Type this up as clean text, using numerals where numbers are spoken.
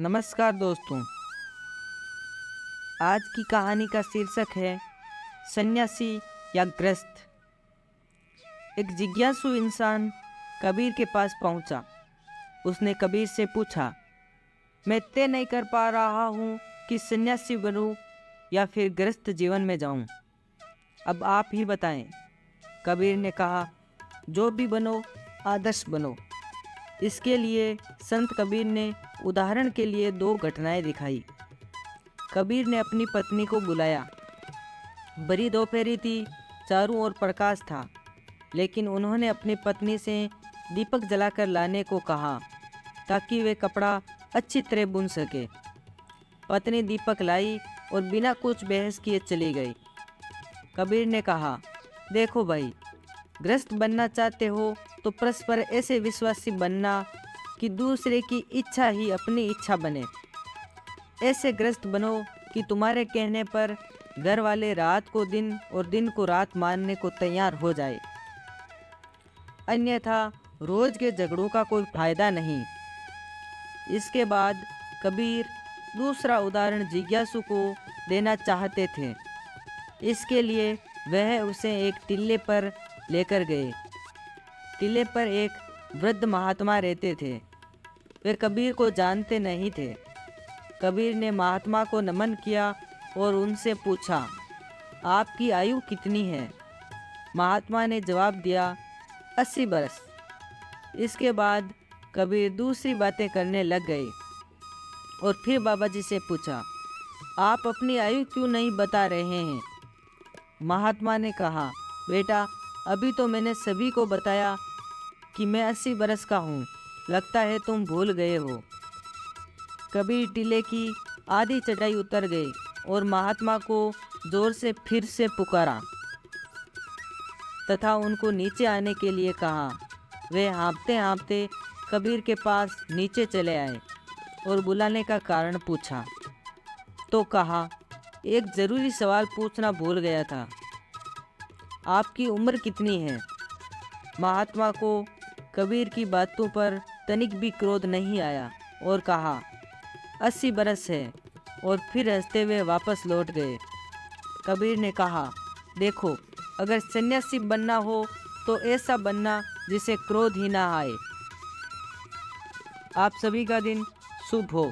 नमस्कार दोस्तों। आज की कहानी का शीर्षक है सन्यासी या गृहस्थ। एक जिज्ञासु इंसान कबीर के पास पहुंचा। उसने कबीर से पूछा, मैं तय नहीं कर पा रहा हूं कि सन्यासी बनूं या फिर गृहस्थ जीवन में जाऊं। अब आप ही बताएं। कबीर ने कहा, जो भी बनो आदर्श बनो। इसके लिए संत कबीर ने उदाहरण के लिए दो घटनाएं दिखाई। कबीर ने अपनी पत्नी को बुलाया। बड़ी दोपहरी थी, चारों ओर प्रकाश था, लेकिन उन्होंने अपनी पत्नी से दीपक जलाकर लाने को कहा ताकि वे कपड़ा अच्छी तरह बुन सके। पत्नी दीपक लाई और बिना कुछ बहस किए चली गई। कबीर ने कहा, देखो भाई, गृहस्थ बनना चाहते हो तो परस्पर ऐसे विश्वासी बनना कि दूसरे की इच्छा ही अपनी इच्छा बने। ऐसे गृहस्थ बनो कि तुम्हारे कहने पर घर वाले रात को दिन और दिन को रात मानने को तैयार हो जाए। अन्यथा रोज के झगड़ों का कोई फायदा नहीं। इसके बाद कबीर दूसरा उदाहरण जिज्ञासु को देना चाहते थे। इसके लिए वह उसे एक टीले पर लेकर गए। टीले पर एक वृद्ध महात्मा रहते थे। वे कबीर को जानते नहीं थे। कबीर ने महात्मा को नमन किया और उनसे पूछा, आपकी आयु कितनी है? महात्मा ने जवाब दिया, 80 बरस। इसके बाद कबीर दूसरी बातें करने लग गए और फिर बाबा जी से पूछा, आप अपनी आयु क्यों नहीं बता रहे हैं? महात्मा ने कहा, बेटा, अभी तो मैंने सभी को बताया कि मैं 80 बरस का हूँ। लगता है तुम भूल गए हो। कबीर टीले की आधी चटाई उतर गए और महात्मा को जोर से फिर से पुकारा तथा उनको नीचे आने के लिए कहा। वे हाँफते हाँफते कबीर के पास नीचे चले आए और बुलाने का कारण पूछा तो कहा, एक ज़रूरी सवाल पूछना भूल गया था। आपकी उम्र कितनी है? महात्मा को कबीर की बातों पर तनिक भी क्रोध नहीं आया और कहा, 80 बरस है, और फिर हंसते हुए वापस लौट गए। कबीर ने कहा, देखो, अगर सन्यासी बनना हो तो ऐसा बनना जिसे क्रोध ही ना आए। आप सभी का दिन शुभ हो।